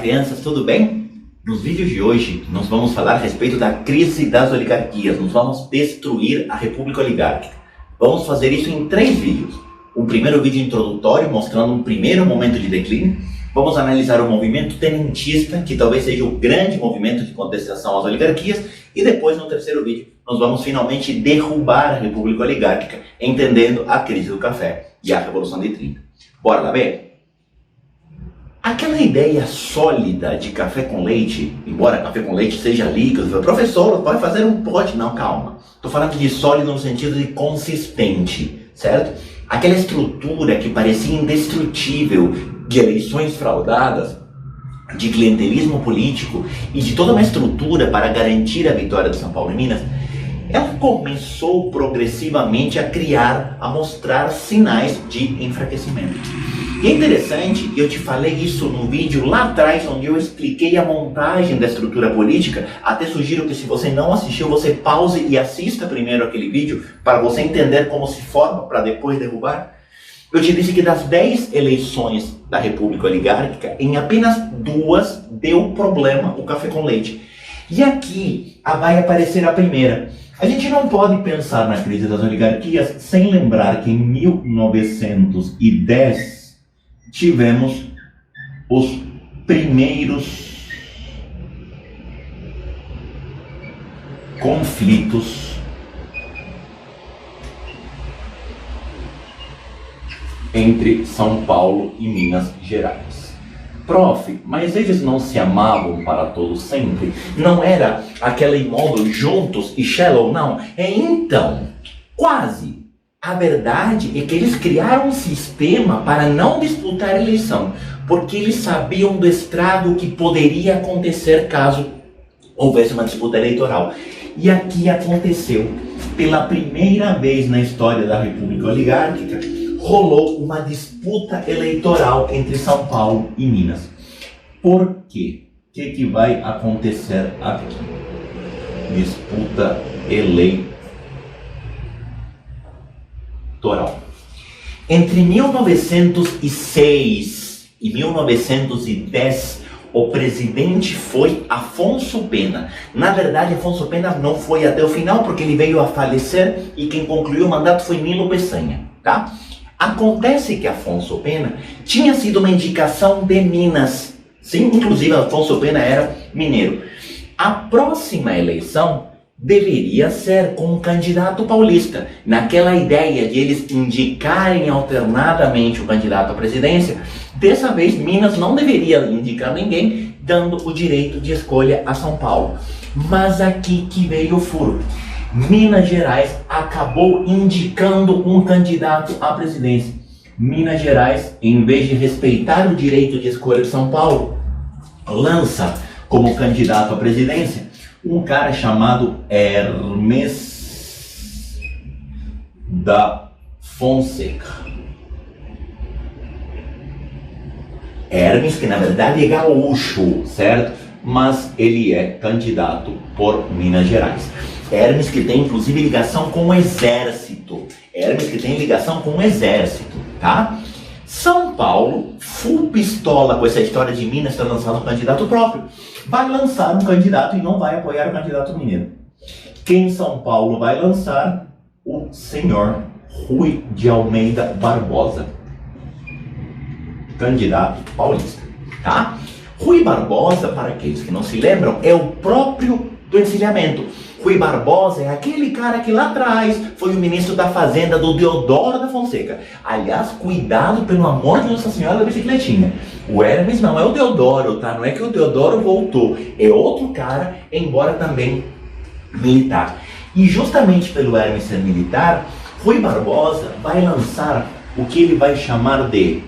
crianças, tudo bem? Nos vídeos de hoje, nós vamos falar a respeito da crise das oligarquias. Nós vamos destruir a República Oligárquica. Vamos fazer isso em 3 vídeos. Um primeiro vídeo introdutório, mostrando um primeiro momento de declínio. Vamos analisar o movimento tenentista, que talvez seja o grande movimento de contestação às oligarquias. E depois, no terceiro vídeo, nós vamos finalmente derrubar a República Oligárquica, entendendo a crise do café e a Revolução de 30. Bora lá ver? Aquela ideia sólida de café com leite, embora café com leite seja líquido, professor, pode fazer um pote. Não, calma. Estou falando de sólido no sentido de consistente, certo? Aquela estrutura que parecia indestrutível de eleições fraudadas, de clientelismo político e de toda uma estrutura para garantir a vitória de São Paulo e Minas, ela começou progressivamente a mostrar sinais de enfraquecimento. E é interessante, eu te falei isso no vídeo lá atrás, onde eu expliquei a montagem da estrutura política. Até sugiro que, se você não assistiu, você pause e assista primeiro aquele vídeo para você entender como se forma para depois derrubar. Eu te disse que das 10 eleições da República Oligárquica, em apenas 2 deu problema o café com leite. E aqui vai aparecer a primeira. A gente não pode pensar na crise das oligarquias sem lembrar que em 1910 tivemos os primeiros conflitos entre São Paulo e Minas Gerais. Prof, mas eles não se amavam para todo sempre? Não era aquele modo juntos e shallow, não? Então, quase. A verdade é que eles criaram um sistema para não disputar a eleição, porque eles sabiam do estrago que poderia acontecer caso houvesse uma disputa eleitoral. E aqui aconteceu. Pela primeira vez na história da República Oligárquica, rolou uma disputa eleitoral entre São Paulo e Minas. Por quê? O que vai acontecer aqui? Disputa eleitoral. Entre 1906 e 1910, o presidente foi Afonso Pena. Na verdade, Afonso Pena não foi até o final, porque ele veio a falecer e quem concluiu o mandato foi Nilo Peçanha, tá? Acontece que Afonso Pena tinha sido uma indicação de Minas. Sim, inclusive Afonso Pena era mineiro. A próxima eleição deveria ser com um candidato paulista. Naquela ideia de eles indicarem alternadamente o candidato à presidência, dessa vez Minas não deveria indicar ninguém, dando o direito de escolha a São Paulo. Mas aqui que veio o furo. Minas Gerais acabou indicando um candidato à presidência. Minas Gerais, em vez de respeitar o direito de escolha de São Paulo, lança como candidato à presidência um cara chamado Hermes da Fonseca. Hermes, que na verdade é gaúcho, certo? Mas ele é candidato por Minas Gerais. Hermes, que tem inclusive ligação com o exército. Hermes, que tem ligação com o exército, tá? São Paulo, full pistola com essa história de Minas ter lançado um candidato próprio, vai lançar um candidato e não vai apoiar o candidato mineiro. Quem São Paulo vai lançar? O senhor Rui de Almeida Barbosa, candidato paulista, tá? Rui Barbosa, para aqueles que não se lembram, é o próprio do encilhamento. Rui Barbosa é aquele cara que lá atrás foi o ministro da Fazenda do Deodoro da Fonseca. Aliás, cuidado, pelo amor de Nossa Senhora da Bicicletinha. O Hermes não é o Deodoro, tá? Não é que o Deodoro voltou. É outro cara, embora também militar. E justamente pelo Hermes ser militar, Rui Barbosa vai lançar o que ele vai chamar de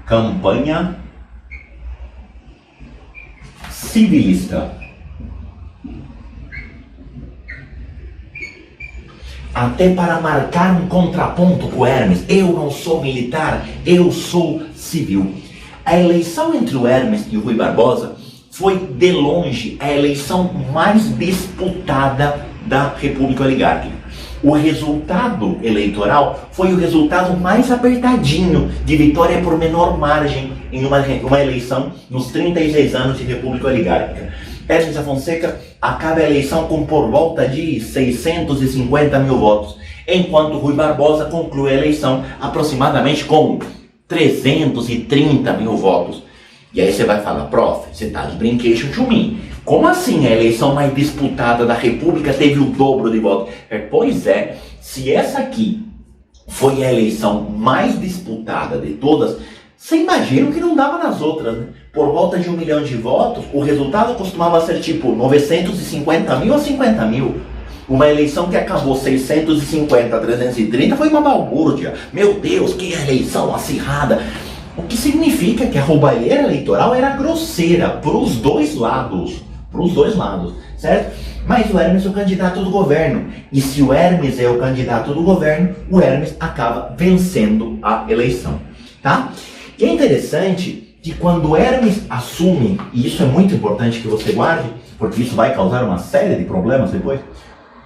campanha civilista. Até para marcar um contraponto com o Hermes. Eu não sou militar, eu sou civil. A eleição entre o Hermes e o Rui Barbosa foi de longe a eleição mais disputada da República Oligárquica. O resultado eleitoral foi o resultado mais apertadinho de vitória por menor margem em uma eleição nos 36 anos de República Oligárquica. Hermes da Fonseca acaba a eleição com por volta de 650 mil votos, enquanto Rui Barbosa conclui a eleição aproximadamente com 330 mil votos. E aí você vai falar, prof, você tá de brincation to me. Como assim a eleição mais disputada da República teve o dobro de votos? Pois é, se essa aqui foi a eleição mais disputada de todas, você imagina o que não dava nas outras, né? Por volta de 1 milhão de votos, o resultado costumava ser tipo 950 mil a 50 mil. Uma eleição que acabou 650 a 330 foi uma balbúrdia. Meu Deus, que eleição acirrada! O que significa que a roubalheira eleitoral era grosseira para os dois lados. Certo? Mas o Hermes é o candidato do governo. E se o Hermes é o candidato do governo, o Hermes acaba vencendo a eleição. Tá? E é interessante que quando o Hermes assume, e isso é muito importante que você guarde, porque isso vai causar uma série de problemas depois,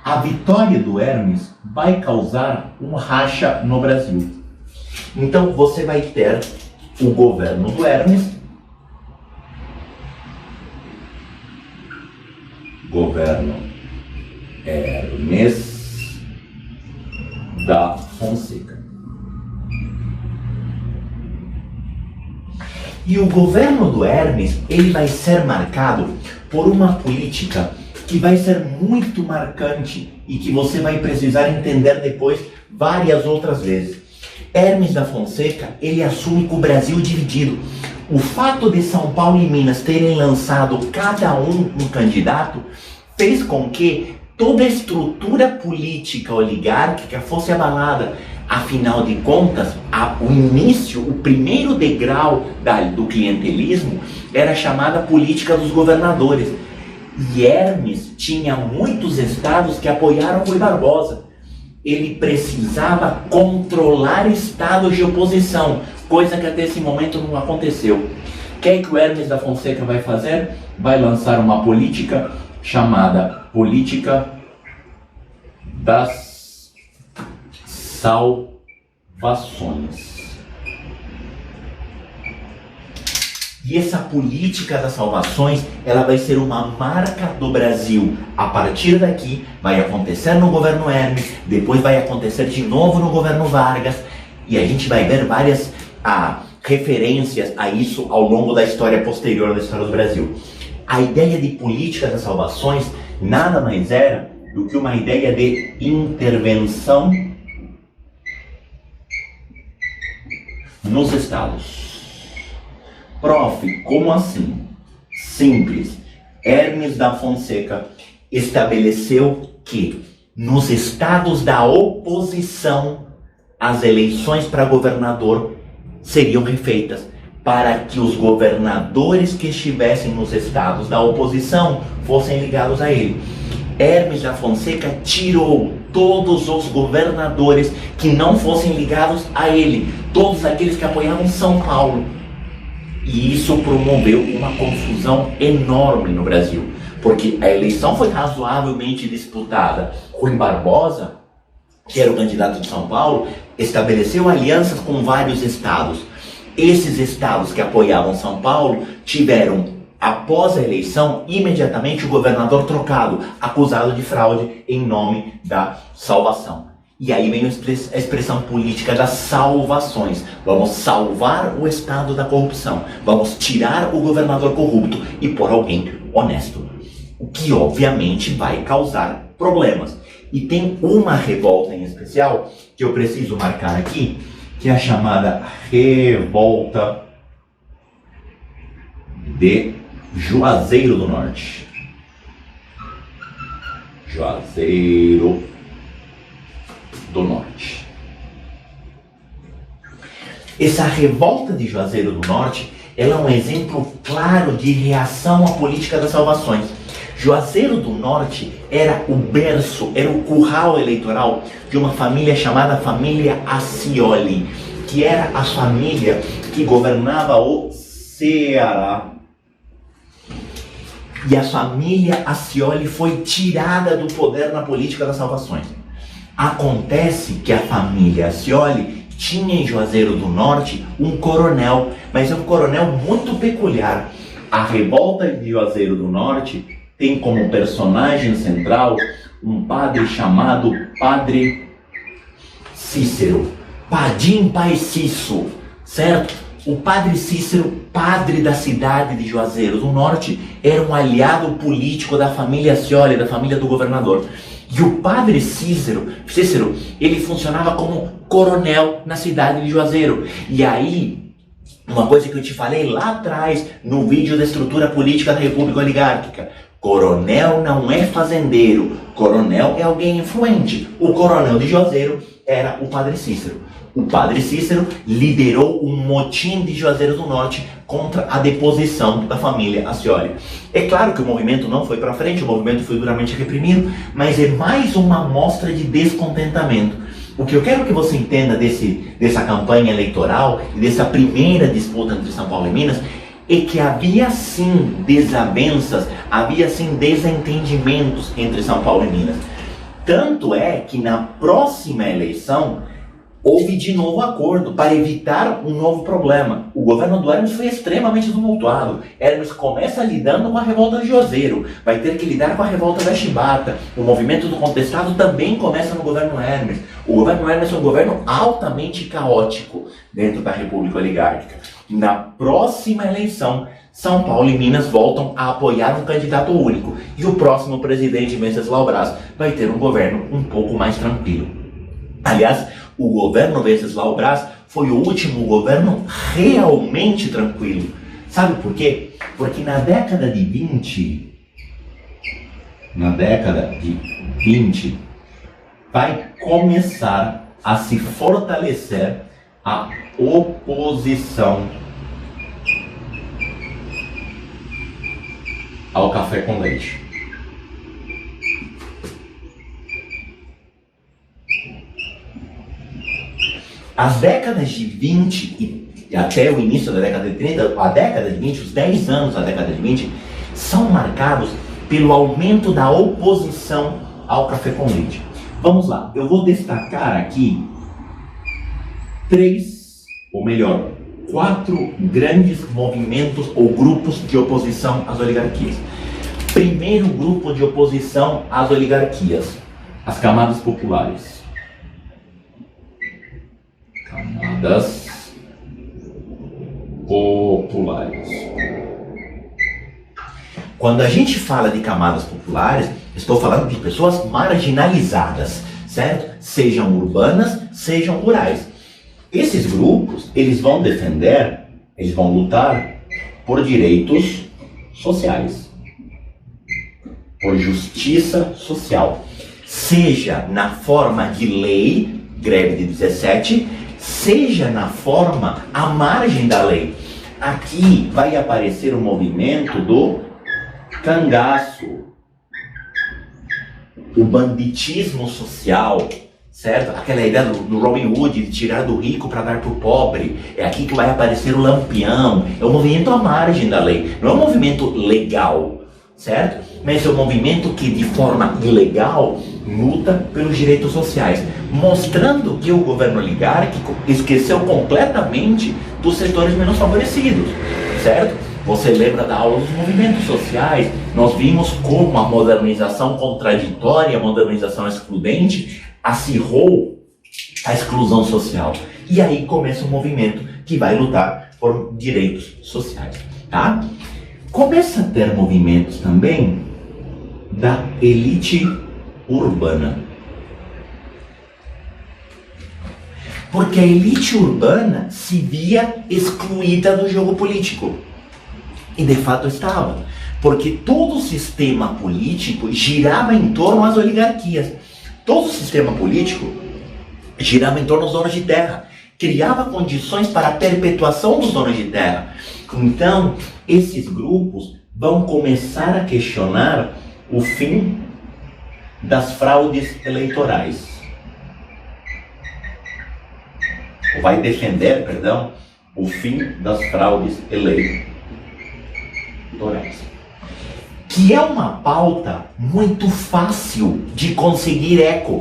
a vitória do Hermes vai causar um racha no Brasil. Então você vai ter o governo do Hermes, governo Hermes da Fonseca. E o governo do Hermes, ele vai ser marcado por uma política que vai ser muito marcante e que você vai precisar entender depois várias outras vezes. Hermes da Fonseca, ele assume com o Brasil dividido. O fato de São Paulo e Minas terem lançado cada um candidato fez com que toda a estrutura política oligárquica fosse abalada. Afinal de contas, o início, o primeiro degrau do clientelismo era a chamada política dos governadores. E Hermes tinha muitos estados que apoiaram Rui Barbosa. Ele precisava controlar estados de oposição, coisa que até esse momento não aconteceu. O que é que o Hermes da Fonseca vai fazer? Vai lançar uma política chamada Política das Salvações. E essa política das salvações, ela vai ser uma marca do Brasil. A partir daqui, vai acontecer no governo Hermes, depois vai acontecer de novo no governo Vargas, e a gente vai ver várias referências a isso ao longo da história posterior da história do Brasil. A ideia de política das salvações nada mais era do que uma ideia de intervenção nos estados. Prof, como assim? Simples. Hermes da Fonseca estabeleceu que nos estados da oposição as eleições para governador seriam refeitas para que os governadores que estivessem nos estados da oposição fossem ligados a ele. Hermes da Fonseca tirou todos os governadores que não fossem ligados a ele, todos aqueles que apoiavam São Paulo. E isso promoveu uma confusão enorme no Brasil, porque a eleição foi razoavelmente disputada. Rui Barbosa, que era o candidato de São Paulo, estabeleceu alianças com vários estados. Esses estados que apoiavam São Paulo tiveram, após a eleição, imediatamente o governador trocado, acusado de fraude em nome da salvação. E aí vem a expressão política das salvações. Vamos salvar o Estado da corrupção. Vamos tirar o governador corrupto e pôr alguém honesto. O que obviamente vai causar problemas. E tem uma revolta em especial que eu preciso marcar aqui, que é a chamada Revolta de Juazeiro do Norte. Juazeiro do Norte. Essa revolta de Juazeiro do Norte, ela é um exemplo claro de reação à política das salvações. Juazeiro do Norte era o berço, era o curral eleitoral de uma família chamada família Accioli, que era a família que governava o Ceará. e a família Ascioli foi tirada do poder na política das salvações. Acontece que a família Ascioli tinha em Juazeiro do Norte um coronel, mas é um coronel muito peculiar. A revolta de Juazeiro do Norte tem como personagem central um padre chamado Padre Cícero, Padim Pai Cício, certo? O Padre Cícero, padre da cidade de Juazeiro do Norte, era um aliado político da família Ascioli, da família do governador. E o Padre Cícero, ele funcionava como coronel na cidade de Juazeiro. E aí, uma coisa que eu te falei lá atrás, no vídeo da estrutura política da República Oligárquica: coronel não é fazendeiro, coronel é alguém influente. O coronel de Juazeiro era o Padre Cícero. O Padre Cícero liderou um motim de Juazeiro do Norte contra a deposição da família Ascioli. É claro que o movimento não foi para frente, o movimento foi duramente reprimido, mas é mais uma amostra de descontentamento. O que eu quero que você entenda dessa campanha eleitoral e dessa primeira disputa entre São Paulo e Minas é que havia sim desavenças, havia sim desentendimentos entre São Paulo e Minas. Tanto é que na próxima eleição houve de novo acordo para evitar um novo problema. O governo do Hermes foi extremamente tumultuado. Hermes começa lidando com a revolta de Juazeiro, vai ter que lidar com a revolta da Chibata. O movimento do contestado também começa no governo Hermes. O governo Hermes é um governo altamente caótico dentro da República Oligárquica. Na próxima eleição, São Paulo e Minas voltam a apoiar um candidato único. E o próximo presidente, Venceslau Braz, vai ter um governo um pouco mais tranquilo. Aliás, o governo Venceslau Braz foi o último governo realmente tranquilo. Sabe por quê? Porque na década de 20, vai começar a se fortalecer a oposição ao café com leite. As décadas de 20 e até o início da década de 30, a década de 20, os 10 anos da década de 20, são marcados pelo aumento da oposição ao café com leite. Vamos lá, eu vou destacar aqui 4 grandes movimentos ou grupos de oposição às oligarquias. Primeiro grupo de oposição às oligarquias: as camadas populares. Camadas populares. Quando a gente fala de camadas populares, estou falando de pessoas marginalizadas, certo? Sejam urbanas, sejam rurais. Esses grupos, eles vão defender, eles vão lutar por direitos sociais, por justiça social, seja na forma de lei, greve de 17, seja na forma à margem da lei. Aqui vai aparecer o movimento do cangaço, o banditismo social, certo? Aquela ideia do Robin Hood, de tirar do rico para dar para o pobre. É aqui que vai aparecer o lampião. É um movimento à margem da lei, não é um movimento legal, certo? Mas é um movimento que de forma ilegal luta pelos direitos sociais, mostrando que o governo oligárquico esqueceu completamente dos setores menos favorecidos, certo? Você lembra da aula dos movimentos sociais? Nós vimos como a modernização contraditória, a modernização excludente acirrou a exclusão social. E aí começa um movimento que vai lutar por direitos sociais, tá? Começa a ter movimentos também da elite urbana. Porque a elite urbana se via excluída do jogo político. E de fato estava. Porque todo o sistema político girava em torno às oligarquias. Todo o sistema político girava em torno aos donos de terra. Criava condições para a perpetuação dos donos de terra. Então, esses grupos vão começar a questionar o fim das fraudes eleitorais. Ou vai defender, perdão, o fim das fraudes eleitorais. que é uma pauta muito fácil de conseguir eco.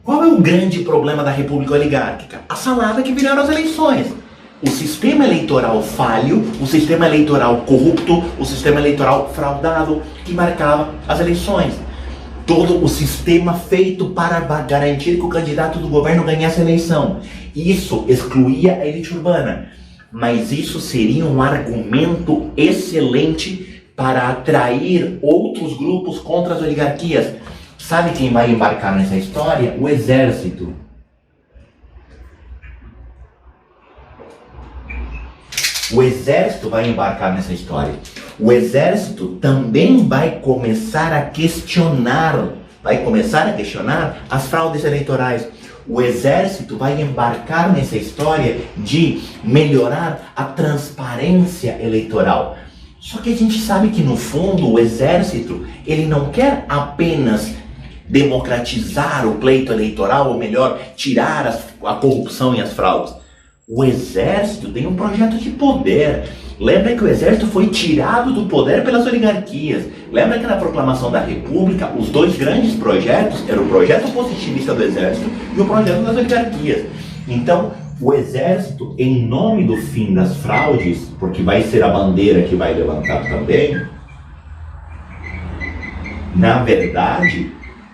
Qual é o grande problema da República Oligárquica? A salada que viraram as eleições. O sistema eleitoral falho, o sistema eleitoral corrupto, o sistema eleitoral fraudado que marcava as eleições. Todo o sistema feito para garantir que o candidato do governo ganhasse a eleição. Isso excluía a elite urbana. Mas isso seria um argumento excelente para atrair outros grupos contra as oligarquias. Sabe quem vai embarcar nessa história? O exército. O exército vai embarcar nessa história. O exército também vai começar a questionar as fraudes eleitorais. O exército vai embarcar nessa história de melhorar a transparência eleitoral. Só que a gente sabe que no fundo o exército, ele não quer apenas democratizar o pleito eleitoral, ou melhor, tirar a corrupção e as fraudes. O exército tem um projeto de poder. Lembra que o exército foi tirado do poder pelas oligarquias. Lembra que na proclamação da República, os dois grandes projetos eram o projeto positivista do exército e o projeto das oligarquias. Então, o exército, em nome do fim das fraudes, porque vai ser a bandeira que vai levantar também, na verdade,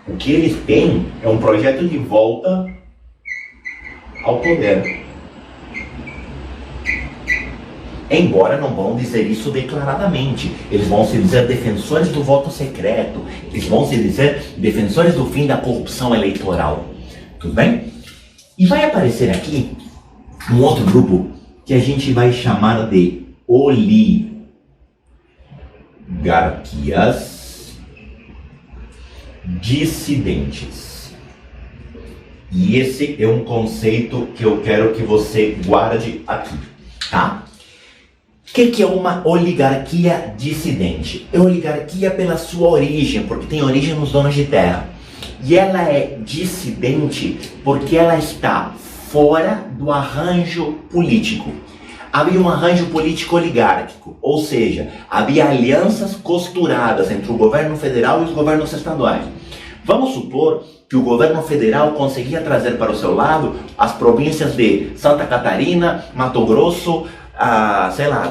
o que eles têm é um projeto de volta ao poder. Embora não vão dizer isso declaradamente, eles vão se dizer defensores do voto secreto, eles vão se dizer defensores do fim da corrupção eleitoral. Tudo bem? E vai aparecer aqui um outro grupo que a gente vai chamar de oligarquias dissidentes. E esse é um conceito que eu quero que você guarde aqui, tá? O que é uma oligarquia dissidente? É oligarquia pela sua origem, porque tem origem nos donos de terra. E ela é dissidente porque ela está fora do arranjo político. Havia um arranjo político oligárquico, ou seja, havia alianças costuradas entre o governo federal e os governos estaduais. Vamos supor que o governo federal conseguia trazer para o seu lado as províncias de Santa Catarina, Mato Grosso,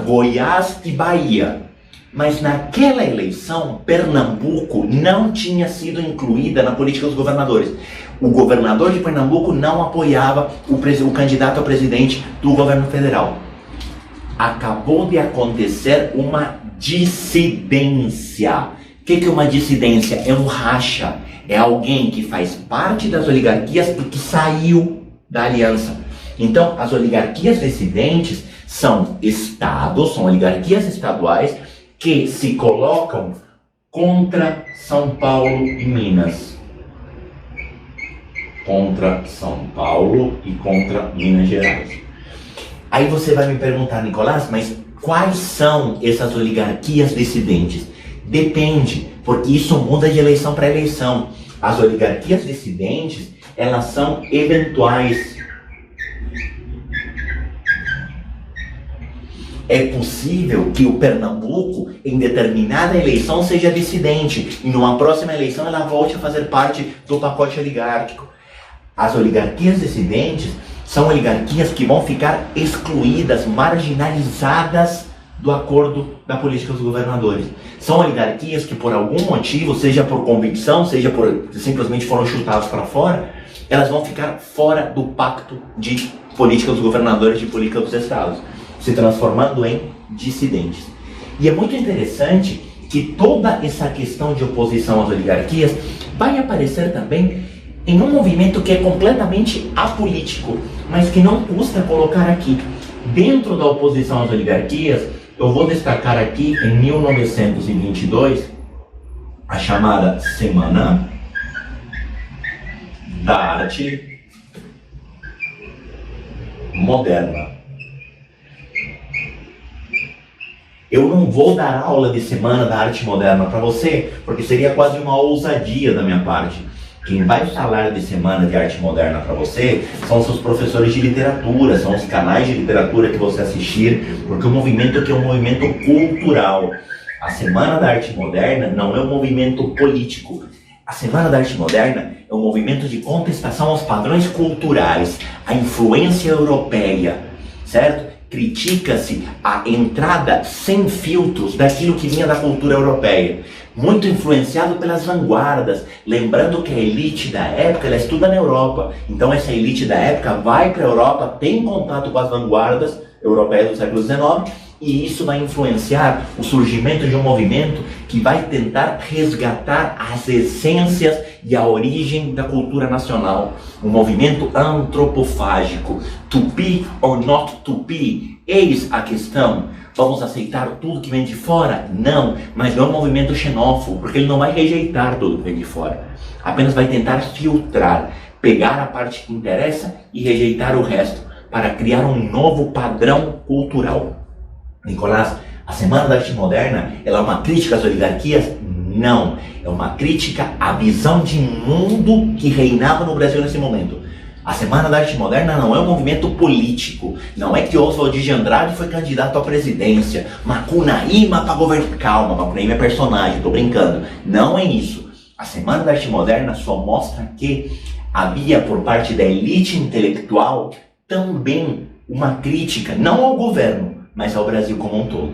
Goiás e Bahia. Mas naquela eleição, Pernambuco não tinha sido incluída na política dos governadores. O governador de Pernambuco não apoiava o candidato a presidente do governo federal. Acabou de acontecer uma dissidência. O que é uma dissidência? É um racha. É alguém que faz parte das oligarquias e que saiu da aliança. Então, as oligarquias dissidentes são estados, são oligarquias estaduais que se colocam contra São Paulo e Minas. Contra São Paulo e contra Minas Gerais. Aí você vai me perguntar, Nicolás, mas quais são essas oligarquias dissidentes? Depende, porque isso muda de eleição para eleição. As oligarquias dissidentes, elas são eventuais. É possível que o Pernambuco, em determinada eleição, seja dissidente e numa próxima eleição ela volte a fazer parte do pacote oligárquico. As oligarquias dissidentes são oligarquias que vão ficar excluídas, marginalizadas do acordo da política dos governadores. São oligarquias que por algum motivo, seja por convicção, seja por simplesmente foram chutadas para fora, elas vão ficar fora do pacto de política dos governadores, de política dos estados, se transformando em dissidentes. E é muito interessante que toda essa questão de oposição às oligarquias vai aparecer também em um movimento que é completamente apolítico, mas que não custa colocar aqui. Dentro da oposição às oligarquias, eu vou destacar aqui em 1922 a chamada Semana da Arte Moderna. Eu não vou dar aula de Semana da Arte Moderna para você, porque seria quase uma ousadia da minha parte. Quem vai falar de Semana de Arte Moderna para você são seus professores de literatura, são os canais de literatura que você assistir, porque o movimento aqui é um movimento cultural. A Semana da Arte Moderna não é um movimento político. A Semana da Arte Moderna é um movimento de contestação aos padrões culturais, à influência europeia, certo? Critica-se a entrada sem filtros daquilo que vinha da cultura europeia, muito influenciado pelas vanguardas, lembrando que a elite da época, ela estuda na Europa, então essa elite da época vai para a Europa, tem contato com as vanguardas europeias do século XIX, e isso vai influenciar o surgimento de um movimento que vai tentar resgatar as essências e a origem da cultura nacional. Um movimento antropofágico. To be or not to be? Eis a questão. Vamos aceitar tudo que vem de fora? Não, mas não é um movimento xenófobo, porque ele não vai rejeitar tudo que vem de fora. Apenas vai tentar filtrar, pegar a parte que interessa e rejeitar o resto, para criar um novo padrão cultural. Nicolás, a Semana da Arte Moderna, ela é uma crítica às oligarquias? Não, é uma crítica à visão de mundo que reinava no Brasil nesse momento. A Semana da Arte Moderna não é um movimento político, não é que Oswald de Andrade foi candidato à presidência, Macunaíma para governar. Calma, Macunaíma é personagem, tô brincando. Não é isso. A Semana da Arte Moderna só mostra que havia por parte da elite intelectual também uma crítica, não ao governo, mas ao Brasil como um todo.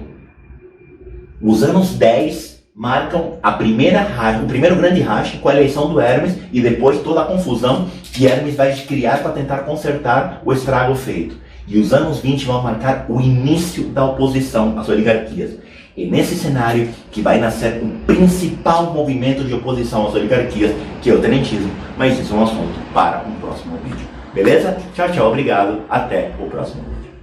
Os anos 10 marcam o primeiro grande racha com a eleição do Hermes e depois toda a confusão que Hermes vai criar para tentar consertar o estrago feito. E os anos 20 vão marcar o início da oposição às oligarquias. E nesse cenário que vai nascer o principal movimento de oposição às oligarquias, que é o tenentismo. Mas isso é um assunto para um próximo vídeo. Beleza? Tchau, tchau, obrigado. Até o próximo vídeo.